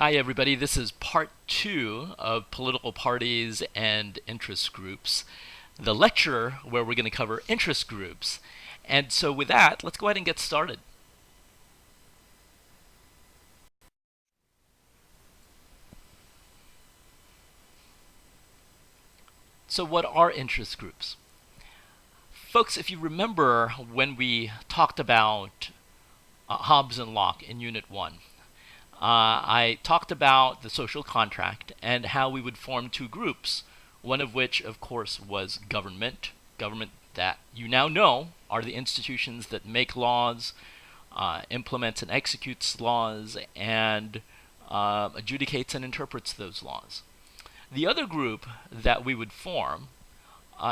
Hi, everybody. This is part two of political parties and interest groups, the lecture where we're going to cover interest groups. And so, with that, let's go ahead and get started. So, what are interest groups? Folks, if you remember when we talked about Hobbes and Locke in Unit 1, I talked about the social contract and how we would form two groups, one of which, of course, was government. Government that you now know are the institutions that make laws, implements and executes laws, and adjudicates and interprets those laws. The other group that we would form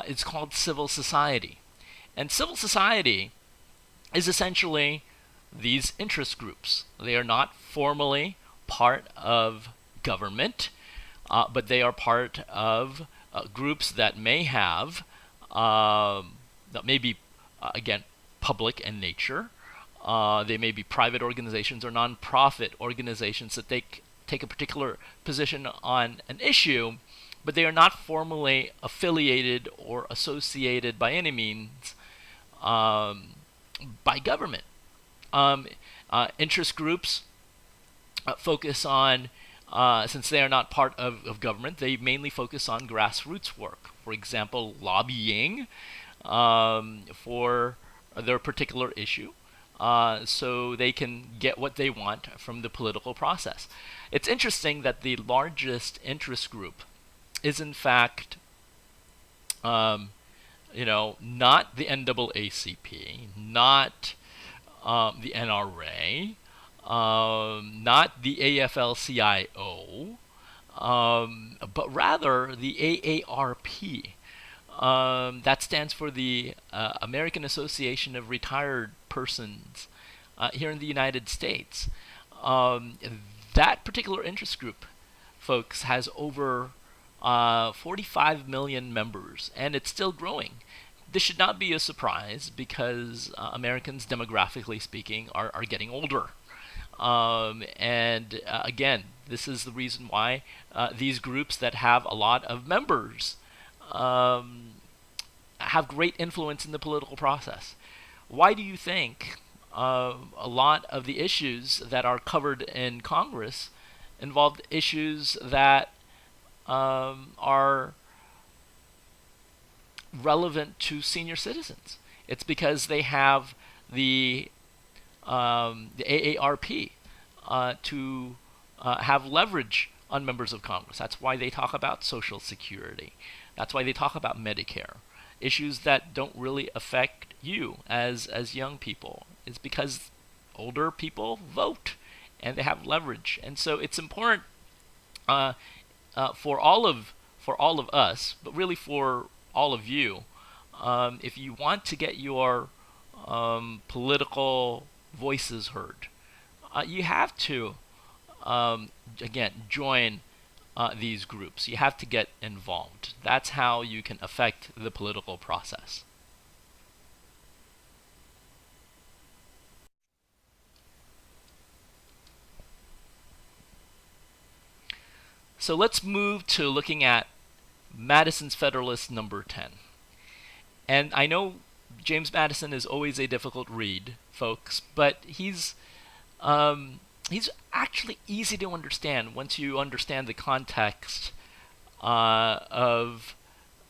is called civil society. And civil society is essentially these interest groups. They are not formally part of government, but they are part of groups that may have, that may be, again, public in nature. They may be private organizations or nonprofit organizations that take a particular position on an issue, but they are not formally affiliated or associated by any means by government. Interest groups focus on, since they are not part of government, they mainly focus on grassroots work. For example, lobbying for their particular issue, so they can get what they want from the political process. It's interesting that the largest interest group is, in fact, not the NAACP, not the NRA, not the AFL-CIO, but rather the AARP. That stands for the American Association of Retired Persons here in the United States. That particular interest group, folks, has over 45 million members, and it's still growing. This should not be a surprise because Americans, demographically speaking, are getting older. Again, this is the reason why these groups that have a lot of members have great influence in the political process. Why do you think a lot of the issues that are covered in Congress involve issues that are relevant to senior citizens? It's because they have the AARP to have leverage on members of Congress. That's why they talk about Social Security. That's why they talk about Medicare. Issues that don't really affect you as young people. It's because older people vote and they have leverage. And so it's important for all of us, but really for all of you, if you want to get your political voices heard, you have to, again, join these groups. You have to get involved. That's how you can affect the political process. So let's move to looking at Madison's Federalist number 10. And I know James Madison is always a difficult read, folks, but he's actually easy to understand once you understand the context of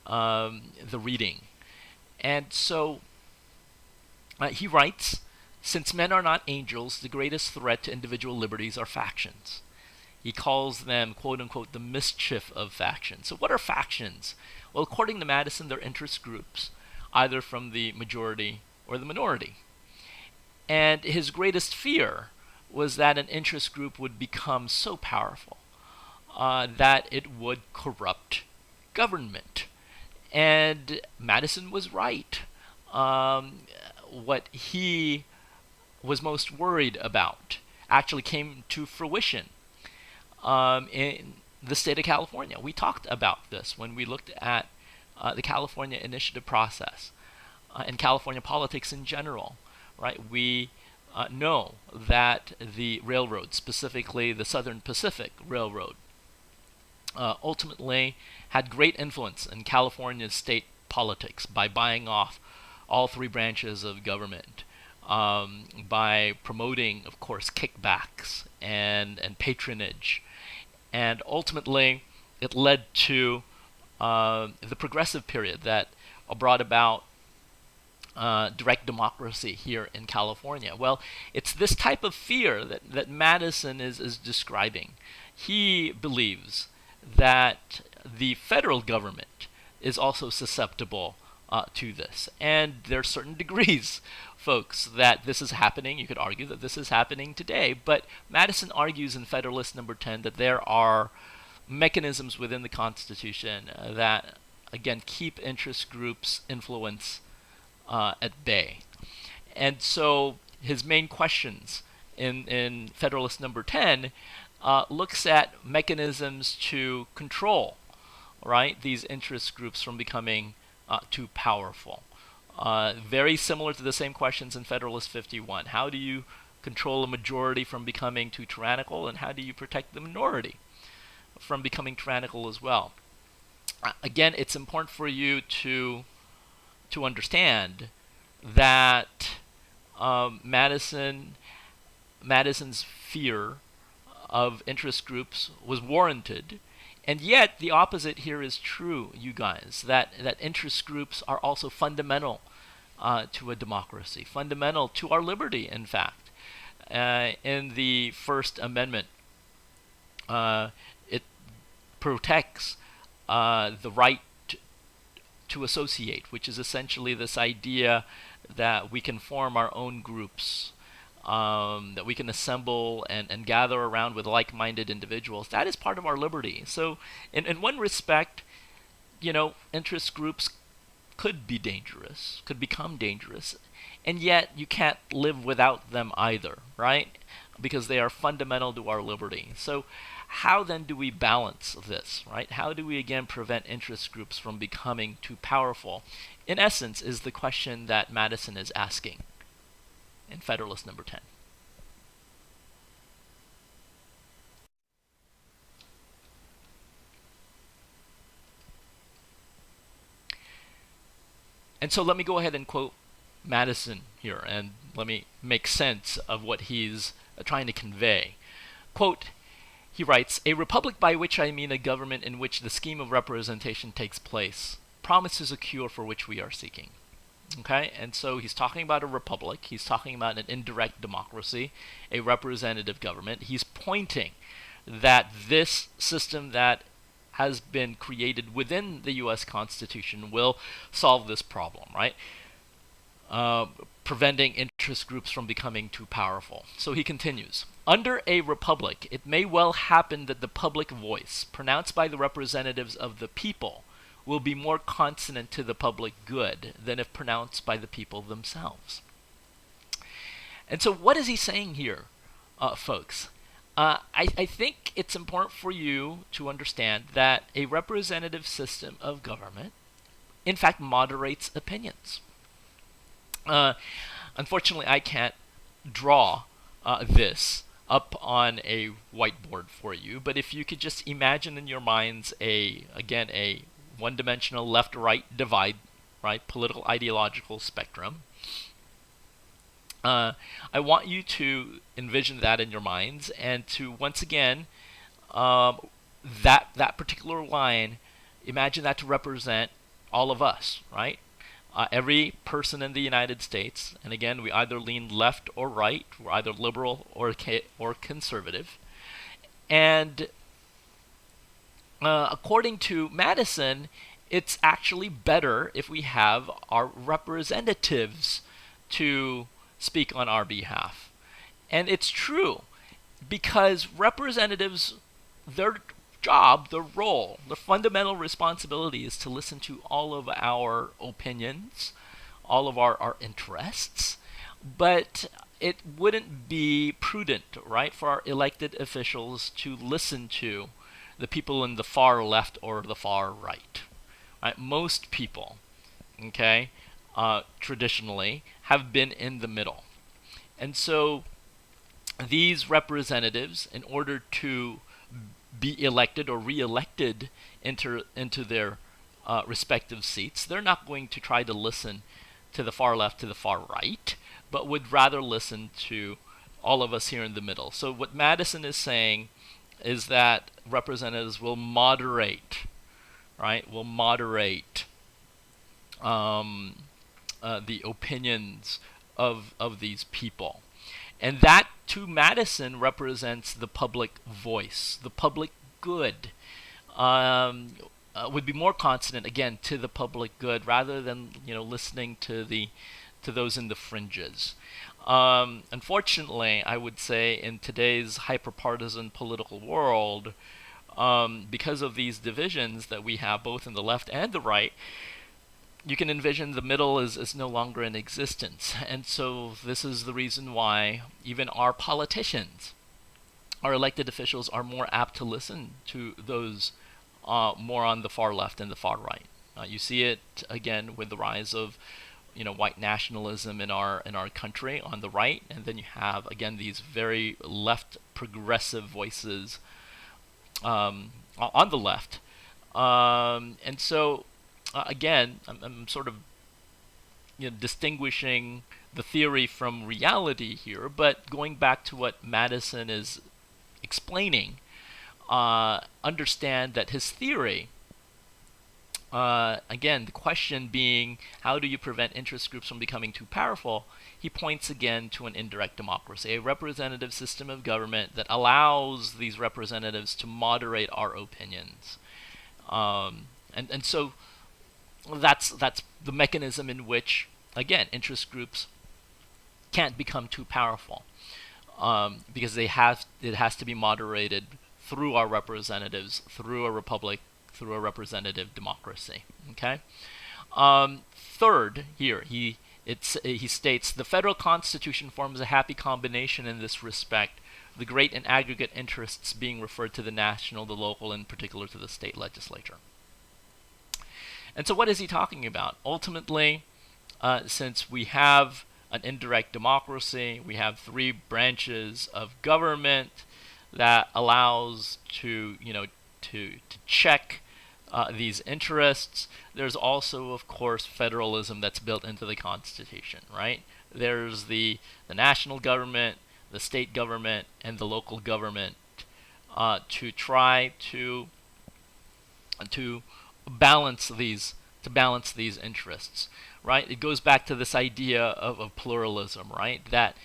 the reading. And so he writes, "Since men are not angels, the greatest threat to individual liberties are factions." He calls them, quote unquote, the mischief of factions. So what are factions? Well, according to Madison, they're interest groups, either from the majority or the minority. And his greatest fear was that an interest group would become so powerful that it would corrupt government. And Madison was right. What he was most worried about actually came to fruition in the state of California. We talked about this when we looked at the California initiative process and California politics in general, right? We know that the railroad, specifically the Southern Pacific Railroad, ultimately had great influence in California's state politics by buying off all three branches of government, by promoting, of course, kickbacks and patronage. And ultimately, it led to the progressive period that brought about direct democracy here in California. Well, it's this type of fear that Madison is describing. He believes that the federal government is also susceptible to this. And there are certain degrees, folks, that this is happening. You could argue that this is happening today. But Madison argues in Federalist Number 10 that there are mechanisms within the Constitution that, again, keep interest groups' influence at bay. And so his main questions in Federalist Number 10 looks at mechanisms to control, right, these interest groups from becoming too powerful. Very similar to the same questions in Federalist 51. How do you control a majority from becoming too tyrannical, and how do you protect the minority from becoming tyrannical as well? Again, it's important for you to understand that Madison's fear of interest groups was warranted, and yet the opposite here is true, you guys, that interest groups are also fundamental to a democracy, fundamental to our liberty, in fact. In the First Amendment, it protects the right to associate, which is essentially this idea that we can form our own groups, that we can assemble and gather around with like-minded individuals. That is part of our liberty. So in one respect, interest groups could be dangerous, could become dangerous, and yet you can't live without them either, right? Because they are fundamental to our liberty. So how then do we balance this, right? How do we again prevent interest groups from becoming too powerful? In essence, is the question that Madison is asking in Federalist Number 10. And so let me go ahead and quote Madison here, and let me make sense of what he's trying to convey. Quote, he writes, "A republic, by which I mean a government in which the scheme of representation takes place, promises a cure for which we are seeking." Okay, and so he's talking about a republic, he's talking about an indirect democracy, a representative government. He's pointing that this system that has been created within the U.S. Constitution will solve this problem, right? Preventing interest groups from becoming too powerful. So he continues, "Under a republic, it may well happen that the public voice, pronounced by the representatives of the people, will be more consonant to the public good than if pronounced by the people themselves." And so what is he saying here, folks? I think it's important for you to understand that a representative system of government, in fact, moderates opinions. Unfortunately, I can't draw this up on a whiteboard for you, but if you could just imagine in your minds a one-dimensional left-right divide, right, political ideological spectrum. I want you to envision that in your minds, and to once again, that particular line, imagine that to represent all of us, right? Every person in the United States, and again, we either lean left or right, we're either liberal or conservative, and according to Madison, it's actually better if we have our representatives to speak on our behalf. And it's true, because representatives, their job, their role, their fundamental responsibility is to listen to all of our opinions, all of our interests, but it wouldn't be prudent, right, for our elected officials to listen to the people in the far left or the far right. Right? Most people, okay, traditionally have been in the middle. And so these representatives, in order to be elected or re-elected into their respective seats, they're not going to try to listen to the far left, to the far right, but would rather listen to all of us here in the middle. So what Madison is saying is that representatives will moderate, right? Will moderate the opinions of these people. And that, to Madison, represents the public voice, the public good. Would be more consonant, again, to the public good, rather than listening to those in the fringes. Unfortunately, I would say in today's hyperpartisan political world, because of these divisions that we have both in the left and the right, you can envision the middle is no longer in existence. And so this is the reason why even our politicians, our elected officials, are more apt to listen to those more on the far left and the far right. You see it again with the rise of white nationalism in our country on the right, and then you have again these very left progressive voices on the left. And so again, I'm sort of distinguishing the theory from reality here, but going back to what Madison is explaining, understand that his theory, again, the question being, how do you prevent interest groups from becoming too powerful? He points again to an indirect democracy, a representative system of government that allows these representatives to moderate our opinions. And so that's the mechanism in which, again, interest groups can't become too powerful, because it has to be moderated through our representatives, through a republic, through a representative democracy. Okay. Third, here he states the federal constitution forms a happy combination in this respect, the great and aggregate interests being referred to the national, the local, and in particular to the state legislature. And so what is he talking about? Ultimately, since we have an indirect democracy, we have three branches of government that allows to check these interests. There's also, of course, federalism that's built into the Constitution, right? There's the national government, the state government, and the local government to try to balance these interests, right? It goes back to this idea of pluralism, right? That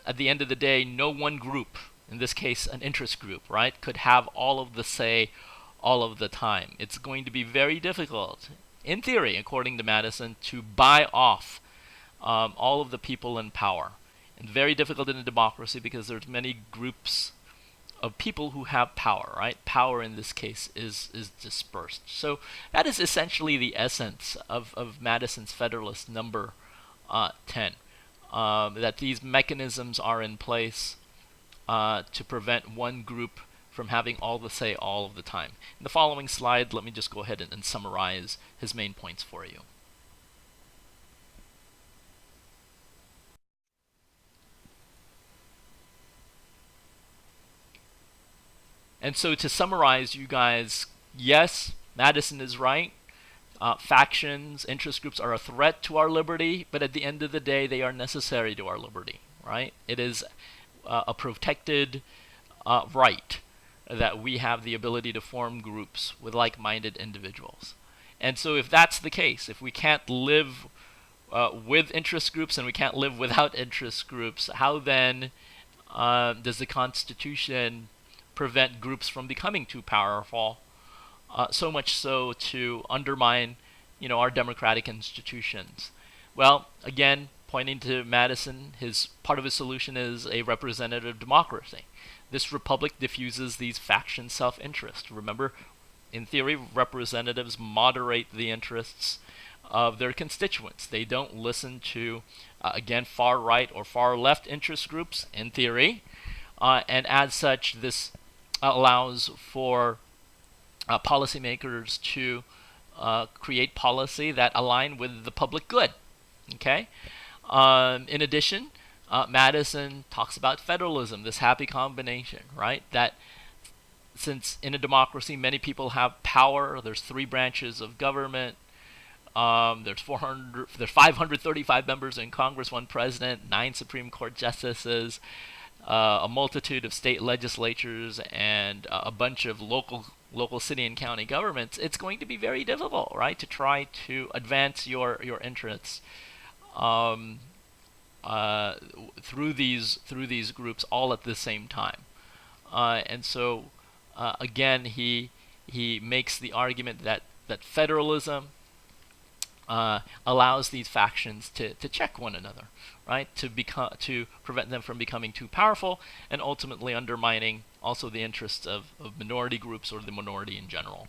at the end of the day, no one group, in this case an interest group, right, could have all of the say all of the time. It's going to be very difficult, in theory, according to Madison, to buy off all of the people in power. And very difficult in a democracy because there's many groups of people who have power, right? Power in this case is dispersed. So that is essentially the essence of Madison's Federalist number 10. That these mechanisms are in place to prevent one group from having all the say all of the time. In the following slide, let me just go ahead and summarize his main points for you. And so to summarize, you guys, yes, Madison is right. Factions, interest groups are a threat to our liberty, but at the end of the day, they are necessary to our liberty, right? It is a protected right that we have the ability to form groups with like-minded individuals. And so if that's the case, if we can't live with interest groups and we can't live without interest groups, how then does the Constitution prevent groups from becoming too powerful, so much so to undermine, our democratic institutions? Well, again, pointing to Madison, part of his solution is a representative democracy. This republic diffuses these faction self-interest. Remember, in theory, representatives moderate the interests of their constituents. They don't listen to, again, far right or far left interest groups, in theory, and as such, this allows for policymakers to create policy that align with the public good. Okay. In addition, Madison talks about federalism, this happy combination, right? That since in a democracy many people have power, there's three branches of government. There's 535 members in Congress, one president, 9 Supreme Court justices, a multitude of state legislatures, and a bunch of local city and county governments. It's going to be very difficult, right, to try to advance your interests um, through these groups all at the same time. And so again, he makes the argument that federalism allows these factions to check one another, right? To prevent them from becoming too powerful and ultimately undermining also the interests of minority groups or the minority in general.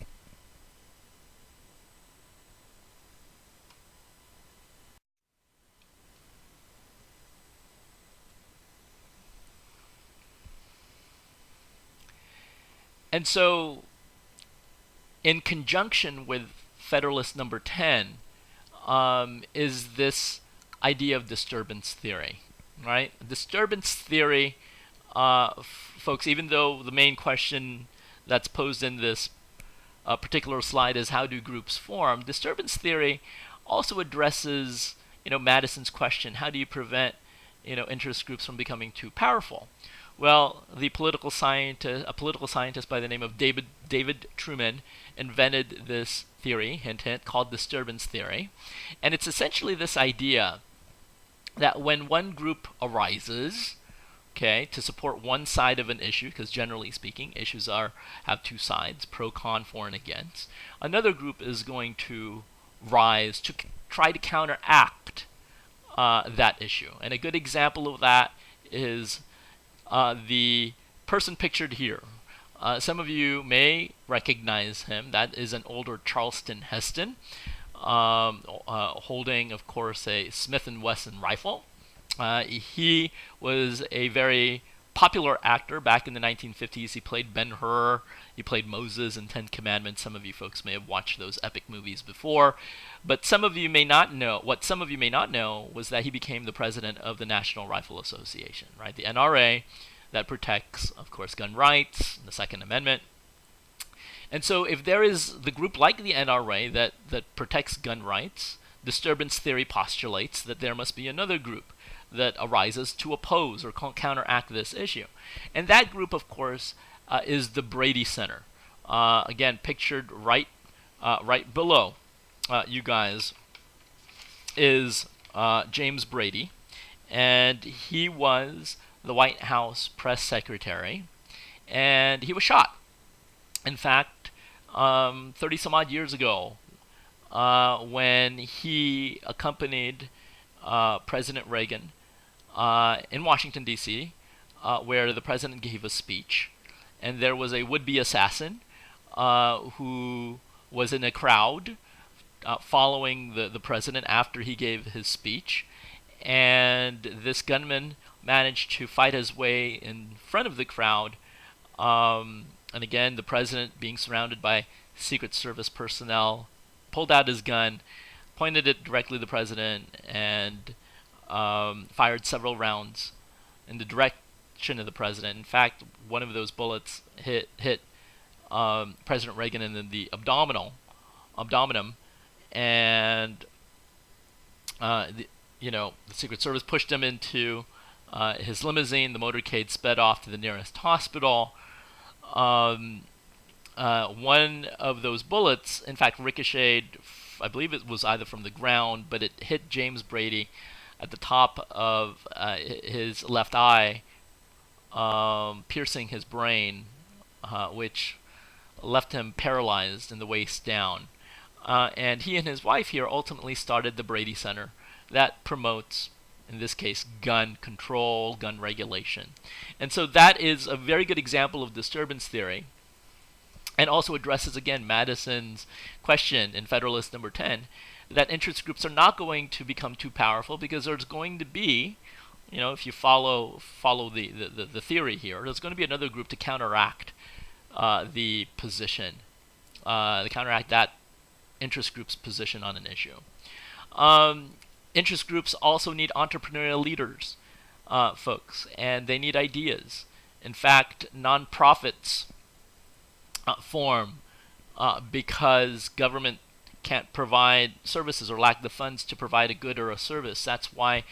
And so, in conjunction with Federalist number 10, is this idea of disturbance theory, right? Disturbance theory, folks, even though the main question that's posed in this particular slide is how do groups form, disturbance theory also addresses, Madison's question: how do you prevent, interest groups from becoming too powerful? Well, a political scientist by the name of David Truman invented this theory, hint hint, called disturbance theory, and it's essentially this idea that when one group arises, okay, to support one side of an issue, because generally speaking, issues have two sides, pro, con, for, and against, another group is going to rise to try to counteract that issue. And a good example of that is the person pictured here. Some of you may recognize him. That is an older Charleston Heston, holding, of course, a Smith & Wesson rifle. He was a very popular actor back in the 1950s. He played Ben-Hur. He played Moses in Ten Commandments. Some of you folks may have watched those epic movies before. But some of you may not know, what some of you may not know was that he became the president of the National Rifle Association, right? The NRA that protects, of course, gun rights, the Second Amendment. And so if there is the group like the NRA that protects gun rights, disturbance theory postulates that there must be another group that arises to oppose or counteract this issue. And that group, of course, is the Brady Center. Again, pictured right below you guys is James Brady, and he was the White House press secretary, and he was shot. In fact, 30 some odd years ago, when he accompanied President Reagan in Washington, D.C., where the president gave a speech, and there was a would-be assassin who was in a crowd following the president after he gave his speech, and this gunman managed to fight his way in front of the crowd, and again, the president, being surrounded by Secret Service personnel, pulled out his gun, pointed it directly at the president, and fired several rounds in the direction of the president. In fact, one of those bullets hit President Reagan in the abdomen, and the Secret Service pushed him into his limousine. The motorcade sped off to the nearest hospital. One of those bullets, in fact, ricocheted, I believe it was either from the ground, but it hit James Brady at the top of his left eye, piercing his brain, which left him paralyzed in the waist down. And he and his wife here ultimately started the Brady Center that promotes, in this case, gun control, gun regulation. And so that is a very good example of disturbance theory, and also addresses, again, Madison's question in Federalist number 10, that interest groups are not going to become too powerful because there's going to be, if you follow the theory here, there's going to be another group to counteract the position, counteract that interest group's position on an issue. Interest groups also need entrepreneurial leaders. folks, and they need ideas. In fact, nonprofits form because government can't provide services or lack the funds to provide a good or a service. That's why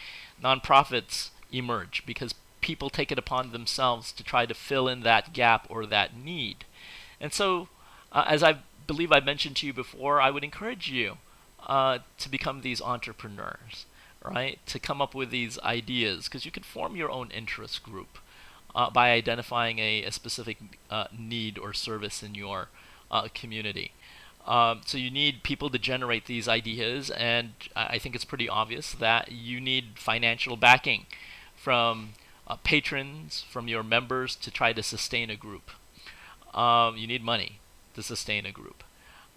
nonprofits emerge, because people take it upon themselves to try to fill in that gap or that need. And so, as I believe I mentioned to you before, I would encourage you to become these entrepreneurs, right? To come up with these ideas, because you can form your own interest group by identifying a specific need or service in your community. So you need people to generate these ideas, and I think it's pretty obvious that you need financial backing from patrons, from your members to try to sustain a group. You need money to sustain a group.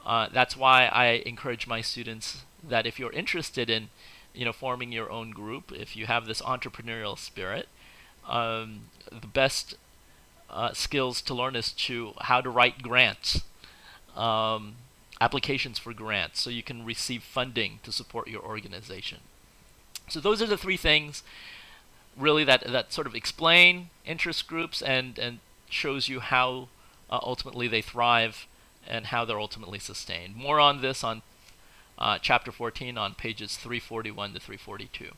That's why I encourage my students that if you're interested in, forming your own group, if you have this entrepreneurial spirit, the best skills to learn is how to write grants, applications for grants, so you can receive funding to support your organization. So those are the three things really that sort of explain interest groups and shows you how ultimately they thrive and how they're ultimately sustained. More on this on chapter 14 on pages 341 to 342.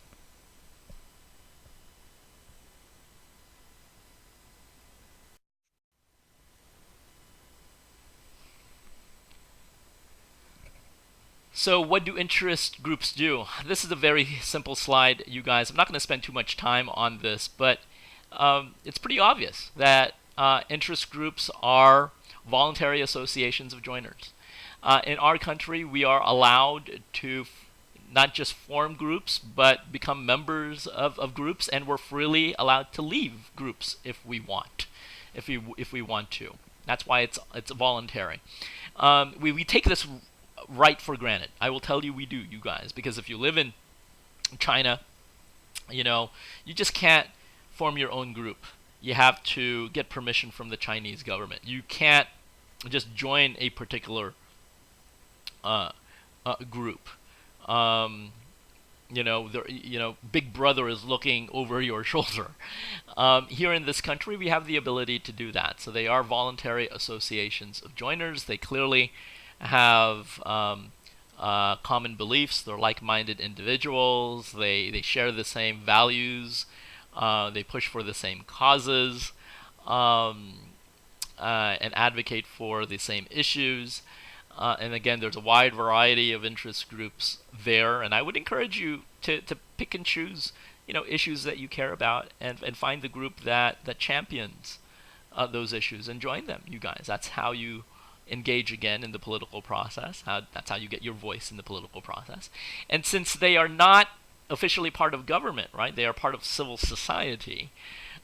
So what do interest groups do? This is a very simple slide, you guys. I'm not going to spend too much time on this, but it's pretty obvious that interest groups are voluntary associations of joiners. In our country, we are allowed to not just form groups, but become members of groups, and we're freely allowed to leave groups if we want, if we want to. That's why it's voluntary. We take this right for granted. I will tell you we do, you guys, because if you live in China, you just can't form your own group. You have to get permission from the Chinese government. You can't just join a particular group. Big Brother is looking over your shoulder. Here in this country, we have the ability to do that. So they are voluntary associations of joiners. They clearly have common beliefs. They're like-minded individuals. They share the same values. They push for the same causes and advocate for the same issues. And again, there's a wide variety of interest groups there. And I would encourage you to pick and choose, issues that you care about, and find the group that champions those issues and join them, you guys. That's how you engage again in the political process. That's how you get your voice in the political process. And since they are not officially part of government, right? They are part of civil society.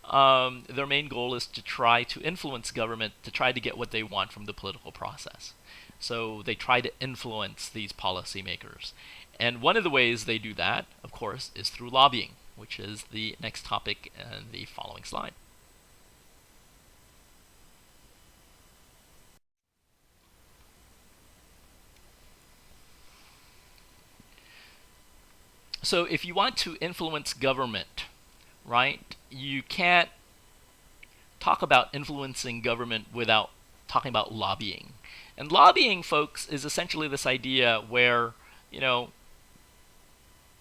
Their main goal is to try to influence government to try to get what they want from the political process. So they try to influence these policymakers. And one of the ways they do that, of course, is through lobbying, which is the next topic in the following slide. So if you want to influence government, right, you can't talk about influencing government without talking about lobbying. And lobbying, folks, is essentially this idea where,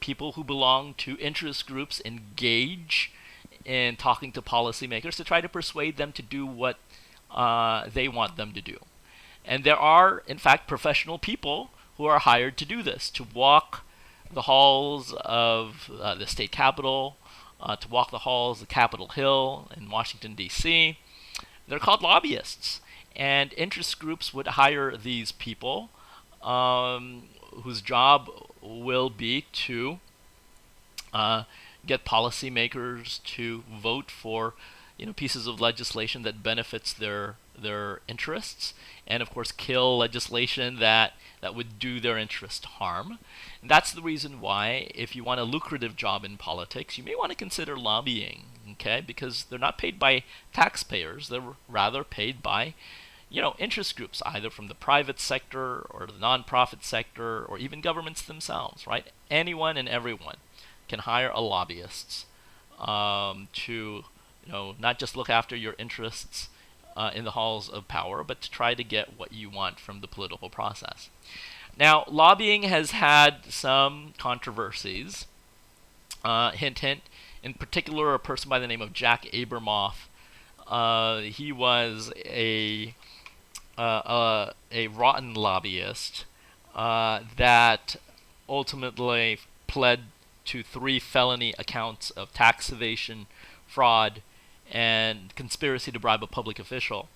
people who belong to interest groups engage in talking to policymakers to try to persuade them to do what they want them to do. And there are, in fact, professional people who are hired to do this, to walk the halls of the state capitol, to walk the halls of Capitol Hill in Washington, D.C. They're called lobbyists. And interest groups would hire these people whose job will be to get policymakers to vote for pieces of legislation that benefits their interests, and of course kill legislation that would do their interest harm. And that's the reason why, if you want a lucrative job in politics, you may want to consider lobbying, okay? Because they're not paid by taxpayers, they're rather paid by interest groups, either from the private sector or the nonprofit sector or even governments themselves, right? Anyone and everyone can hire a lobbyist to not just look after your interests in the halls of power, but to try to get what you want from the political process. Now, lobbying has had some controversies. Hint, hint. In particular, a person by the name of Jack Abramoff. He was a rotten lobbyist that ultimately pled to 3 felony accounts of tax evasion, fraud, and conspiracy to bribe a public official.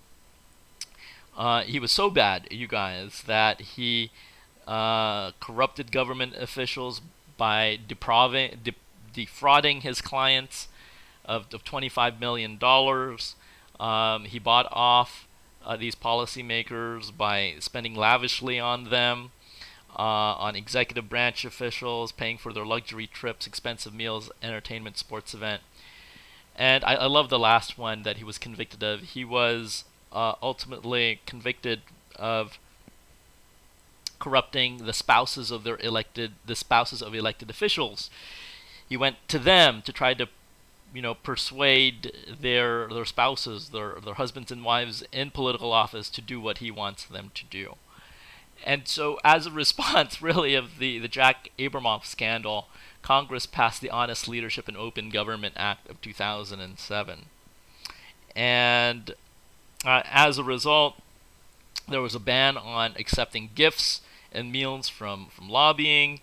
He was so bad, you guys, that he corrupted government officials by defrauding his clients of $25 million. He bought off these policymakers by spending lavishly on them, on executive branch officials, paying for their luxury trips, expensive meals, entertainment, sports event. And I love the last one that he was convicted of. He was ultimately convicted of corrupting the spouses of elected officials. He went to them to try to persuade their spouses, their husbands and wives in political office to do what he wants them to do. And so as a response, really, of the Jack Abramoff scandal, Congress passed the Honest Leadership and Open Government Act of 2007. And as a result, there was a ban on accepting gifts and meals from lobbying.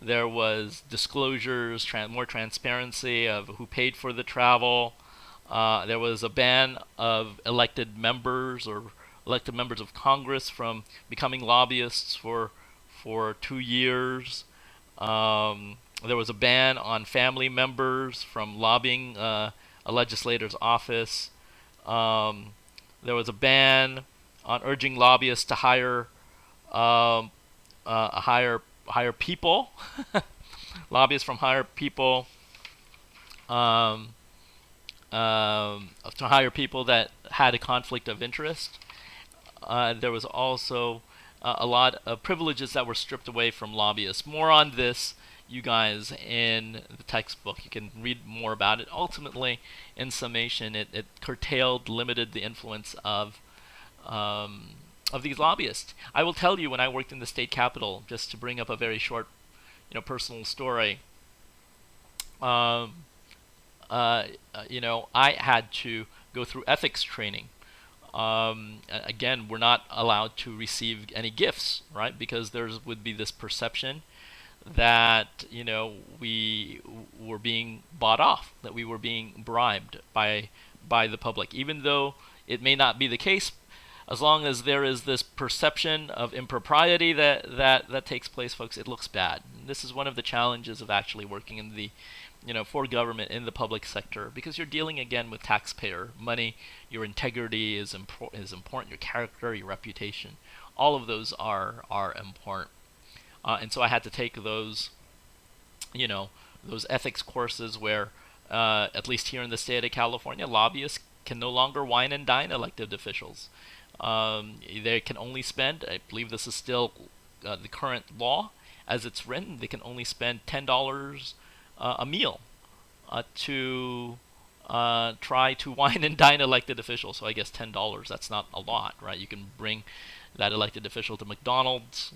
There was disclosures, more transparency of who paid for the travel. There was a ban of elected members of Congress from becoming lobbyists for 2 years. There was a ban on family members from lobbying a legislator's office. There was a ban on urging lobbyists to hire people, lobbyists from hire people, to hire people that had a conflict of interest. There was also a lot of privileges that were stripped away from lobbyists. More on this, you guys, in the textbook. You can read more about it. Ultimately, in summation, it curtailed, limited the influence of these lobbyists. I will tell you, when I worked in the state capitol, just to bring up a very short, personal story, I had to go through ethics training. Again, we're not allowed to receive any gifts, right? Because there would be this perception that we were being bought off, that we were being bribed by the public, even though it may not be the case. As long as there is this perception of impropriety that takes place, folks, it looks bad. And this is one of the challenges of actually working in the for government in the public sector, because you're dealing again with taxpayer money. Your integrity is important. Your character, your reputation, all of those are important. And so I had to take those ethics courses where, at least here in the state of California, lobbyists can no longer wine and dine elected officials. They can only spend, I believe this is still the current law as it's written, they can only spend $10 a meal to try to wine and dine elected officials. So I guess $10, that's not a lot, right? You can bring that elected official to McDonald's,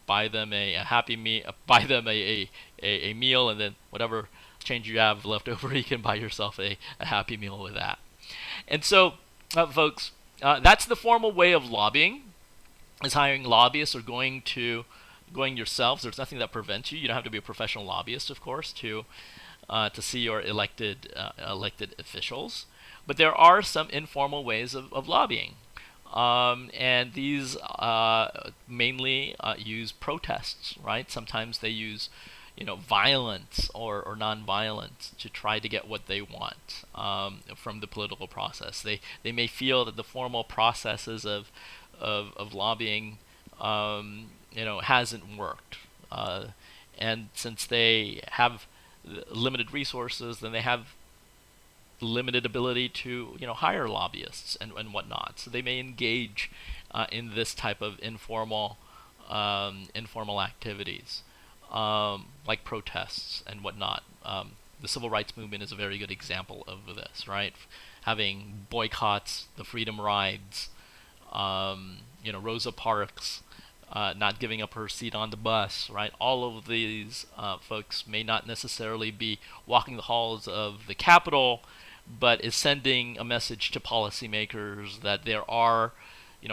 buy them a happy meal, buy them a meal, and then whatever change you have left over, you can buy yourself a happy meal with that. And so, folks, that's the formal way of lobbying, is hiring lobbyists or going yourselves. There's nothing that prevents you. You don't have to be a professional lobbyist, of course, to see your elected officials. But there are some informal ways of lobbying. And these mainly use protests, right? Sometimes they use, violence or non-violence to try to get what they want from the political process. They may feel that the formal processes of lobbying, hasn't worked. And since they have limited resources, then they have limited ability to hire lobbyists and whatnot. So they may engage in this type of informal activities, like protests and whatnot. the civil rights movement is a very good example of this, right? Having boycotts, the freedom rides, Rosa Parks not giving up her seat on the bus, right? All of these folks may not necessarily be walking the halls of the Capitol, but is sending a message to policymakers that there are,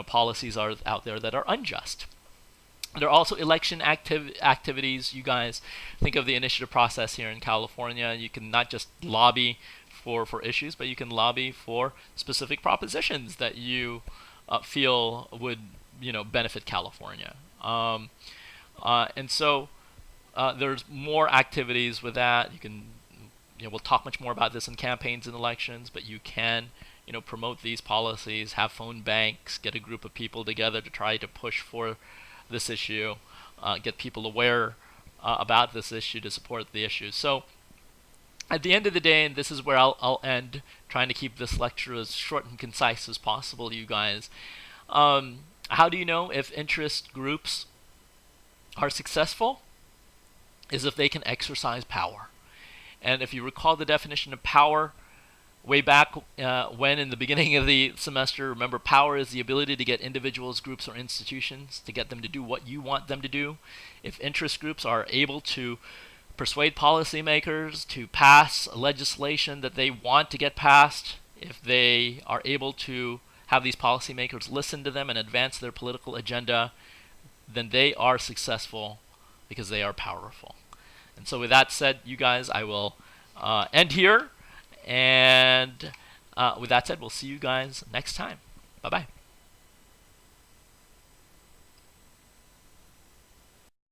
policies are out there that are unjust. There are also election activities. You guys think of the initiative process here in California. You can not just lobby for issues, but you can lobby for specific propositions that you feel would benefit California. And so there's more activities with that. You can we'll talk much more about this in campaigns and elections, but you can promote these policies, have phone banks, get a group of people together to try to push for this issue, get people aware about this issue to support the issue. So at the end of the day, and this is where I'll end, trying to keep this lecture as short and concise as possible, you guys. How do you know if interest groups are successful? Is if they can exercise power. And if you recall the definition of power way back when in the beginning of the semester, remember, power is the ability to get individuals, groups, or institutions to get them to do what you want them to do. If interest groups are able to persuade policymakers to pass legislation that they want to get passed, if they are able to have these policymakers listen to them and advance their political agenda, then they are successful because they are powerful. And so with that said, you guys, I will end here. And with that said, we'll see you guys next time. Bye-bye.